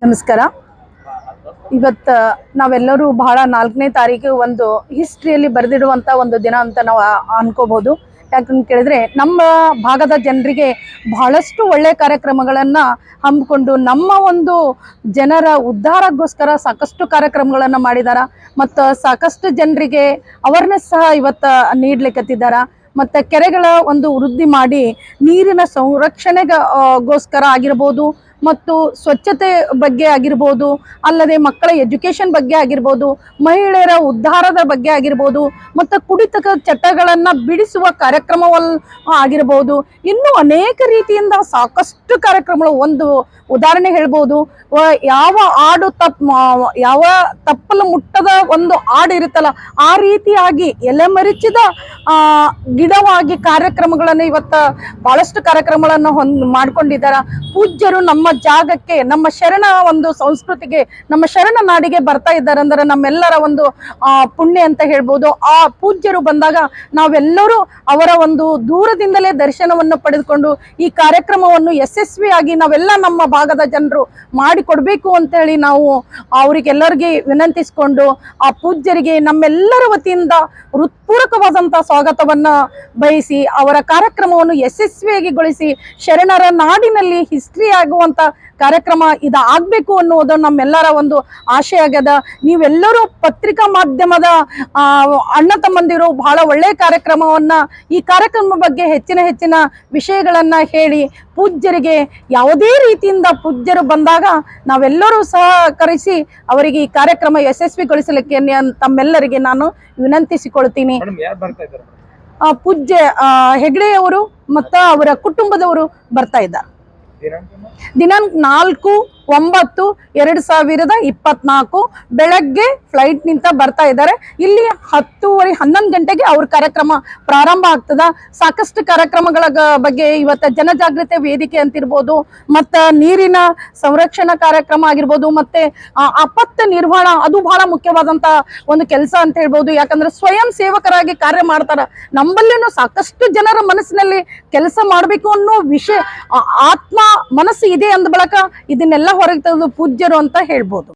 ನಮಸ್ಕಾರ. ಇವತ್ತು ನಾವೆಲ್ಲರೂ ಬಹಳ 4ನೇ ತಾರೀಕು ಒಂದು ಹಿಸ್ಟ್ರಿಯಲ್ಲಿ ಬರೆದಿಡುವಂಥ ಒಂದು ದಿನ ಅಂತ ನಾವು ಅನ್ಕೋಬಹುದು. ಯಾಕಂತ ಕೇಳಿದ್ರೆ ನಮ್ಮ ಭಾಗದ ಜನರಿಗೆ ಬಹಳಷ್ಟು ಒಳ್ಳೆಯ ಕಾರ್ಯಕ್ರಮಗಳನ್ನು ಹಮ್ಮಿಕೊಂಡು ನಮ್ಮ ಒಂದು ಜನರ ಉದ್ಧಾರಕ್ಕೋಸ್ಕರ ಸಾಕಷ್ಟು ಕಾರ್ಯಕ್ರಮಗಳನ್ನು ಮಾಡಿದ್ದಾರೆ. ಮತ್ತು ಸಾಕಷ್ಟು ಜನರಿಗೆ ಅವೇರ್ನೆಸ್ ಸಹ ಇವತ್ತು ನೀಡಲಿಕ್ಕತ್ತಿದ್ದಾರೆ. ಮತ್ತು ಕೆರೆಗಳ ಒಂದು ವೃದ್ಧಿ ಮಾಡಿ ನೀರಿನ ಸಂರಕ್ಷಣೆಗೋಸ್ಕರ ಆಗಿರ್ಬೋದು, ಮತ್ತು ಸ್ವಚ್ಛತೆ ಬಗ್ಗೆ ಆಗಿರ್ಬೋದು, ಅಲ್ಲದೆ ಮಕ್ಕಳ ಎಜುಕೇಷನ್ ಬಗ್ಗೆ ಆಗಿರ್ಬೋದು, ಮಹಿಳೆಯರ ಉದ್ಧಾರದ ಬಗ್ಗೆ ಆಗಿರ್ಬೋದು, ಮತ್ತು ಕುಡಿತದ ಚಟಗಳನ್ನು ಬಿಡಿಸುವ ಕಾರ್ಯಕ್ರಮವಲ್ಲಿ ಆಗಿರ್ಬೋದು, ಇನ್ನೂ ಅನೇಕ ರೀತಿಯಿಂದ ಸಾಕಷ್ಟು ಕಾರ್ಯಕ್ರಮಗಳು. ಒಂದು ಉದಾಹರಣೆ ಹೇಳ್ಬೋದು, ಯಾವ ಹಾಡು ಯಾವ ತಪ್ಪಲು ಮುಟ್ಟದ ಒಂದು ಹಾಡು ಇರುತ್ತಲ್ಲ, ಆ ರೀತಿಯಾಗಿ ಎಲೆಮರಿಚಿದ ಗಿಡವಾಗಿ ಕಾರ್ಯಕ್ರಮಗಳನ್ನು ಇವತ್ತು ಬಹಳಷ್ಟು ಕಾರ್ಯಕ್ರಮಗಳನ್ನು ಮಾಡ್ಕೊಂಡಿದ್ದಾರೆ. ಪೂಜ್ಯರು ನಮ್ಮ ಜಾಗಕ್ಕೆ, ನಮ್ಮ ಶರಣ ಒಂದು ಸಂಸ್ಕೃತಿಗೆ, ನಮ್ಮ ಶರಣ ನಾಡಿಗೆ ಬರ್ತಾ ಇದ್ದಾರೆ ಅಂದ್ರೆ ನಮ್ಮೆಲ್ಲರ ಒಂದು ಪುಣ್ಯ ಅಂತ ಹೇಳ್ಬೋದು. ಆ ಪೂಜ್ಯರು ಬಂದಾಗ ನಾವೆಲ್ಲರೂ ಅವರ ಒಂದು ದೂರದಿಂದಲೇ ದರ್ಶನವನ್ನು ಪಡೆದುಕೊಂಡು ಈ ಕಾರ್ಯಕ್ರಮವನ್ನು ಯಶಸ್ವಿಯಾಗಿ ನಾವೆಲ್ಲ ನಮ್ಮ ಭಾಗದ ಜನರು ಮಾಡಿಕೊಡ್ಬೇಕು ಅಂತೇಳಿ ನಾವು ಅವರಿಗೆಲ್ಲರಿಗೆ ವಿನಂತಿಸಿಕೊಂಡು ಆ ಪೂಜ್ಯರಿಗೆ ನಮ್ಮೆಲ್ಲರ ವತಿಯಿಂದ ಹೃತ್ಪೂರ್ವಕವಾದಂಥ ಸ್ವಾಗತವನ್ನು ಬಯಸಿ ಅವರ ಕಾರ್ಯಕ್ರಮವನ್ನು ಯಶಸ್ವಿಯಾಗಿಗೊಳಿಸಿ ಶರಣರ ನಾಡಿನಲ್ಲಿ ಹಿಸ್ಟ್ರಿ ಆಗುವಂಥ ಕಾರ್ಯಕ್ರಮ ಇದಾಗಬೇಕು ಅನ್ನೋದು ನಮ್ಮೆಲ್ಲರ ಒಂದು ಆಶೆ ಆಗ್ಯದ. ನೀವೆಲ್ಲರೂ ಪತ್ರಿಕಾ ಮಾಧ್ಯಮದ ಅಣ್ಣ ತಮ್ಮಂದಿರು ಬಹಳ ಒಳ್ಳೆಯ ಕಾರ್ಯಕ್ರಮವನ್ನು, ಈ ಕಾರ್ಯಕ್ರಮ ಬಗ್ಗೆ ಹೆಚ್ಚಿನ ವಿಷಯಗಳನ್ನು ಹೇಳಿ ಪೂಜ್ಯರಿಗೆ ಯಾವುದೇ ರೀತಿಯಿಂದ ಪೂಜ್ಯರು ಬಂದಾಗ ನಾವೆಲ್ಲರೂ ಸಹಕರಿಸಿ ಅವರಿಗೆ ಈ ಕಾರ್ಯಕ್ರಮ ಯಶಸ್ವಿಗೊಳಿಸಲಿಕ್ಕೆ ತಮ್ಮೆಲ್ಲರಿಗೆ ನಾನು ವಿನಂತಿಸಿಕೊಳ್ತೀನಿ. ಪೂಜ್ಯ ಹೆಗ್ಡೆಯವರು ಮತ್ತು ಅವರ ಕುಟುಂಬದವರು ಬರ್ತಾ ಇದ್ದಾರೆ. ದಿನಾಂಕ 4/9/2024 ಬೆಳಗ್ಗೆ ಫ್ಲೈಟ್ ನಿಂತ ಬರ್ತಾ ಇದ್ದಾರೆ. ಇಲ್ಲಿ 10:30-11 ಗಂಟೆಗೆ ಅವ್ರ ಕಾರ್ಯಕ್ರಮ ಪ್ರಾರಂಭ ಆಗ್ತದ. ಸಾಕಷ್ಟು ಕಾರ್ಯಕ್ರಮಗಳ ಬಗ್ಗೆ ಇವತ್ತು ಜನಜಾಗೃತಿ ವೇದಿಕೆ ಅಂತಿರ್ಬೋದು, ಮತ್ತು ನೀರಿನ ಸಂರಕ್ಷಣಾ ಕಾರ್ಯಕ್ರಮ ಆಗಿರ್ಬೋದು, ಮತ್ತೆ ಆಪತ್ತು ನಿರ್ವಹಣಾ, ಅದು ಬಹಳ ಮುಖ್ಯವಾದಂತ ಒಂದು ಕೆಲಸ ಅಂತ ಹೇಳ್ಬೋದು. ಯಾಕಂದ್ರೆ ಸ್ವಯಂ ಸೇವಕರಾಗಿ ಕಾರ್ಯ ಮಾಡ್ತಾರೆ. ನಮ್ಮಲ್ಲಿನೂ ಸಾಕಷ್ಟು ಜನರ ಮನಸ್ಸಿನಲ್ಲಿ ಕೆಲಸ ಮಾಡಬೇಕು ಅನ್ನೋ ವಿಷಯ, ಆತ್ಮ ಮನಸ್ಸು ಇದೆ ಅಂದ ಬಳಕ ಇದನ್ನೆಲ್ಲ ಹೊರಗೆ ತೆಗೆದು ಪೂಜ್ಯರು ಅಂತ ಹೇಳ್ಬೋದು.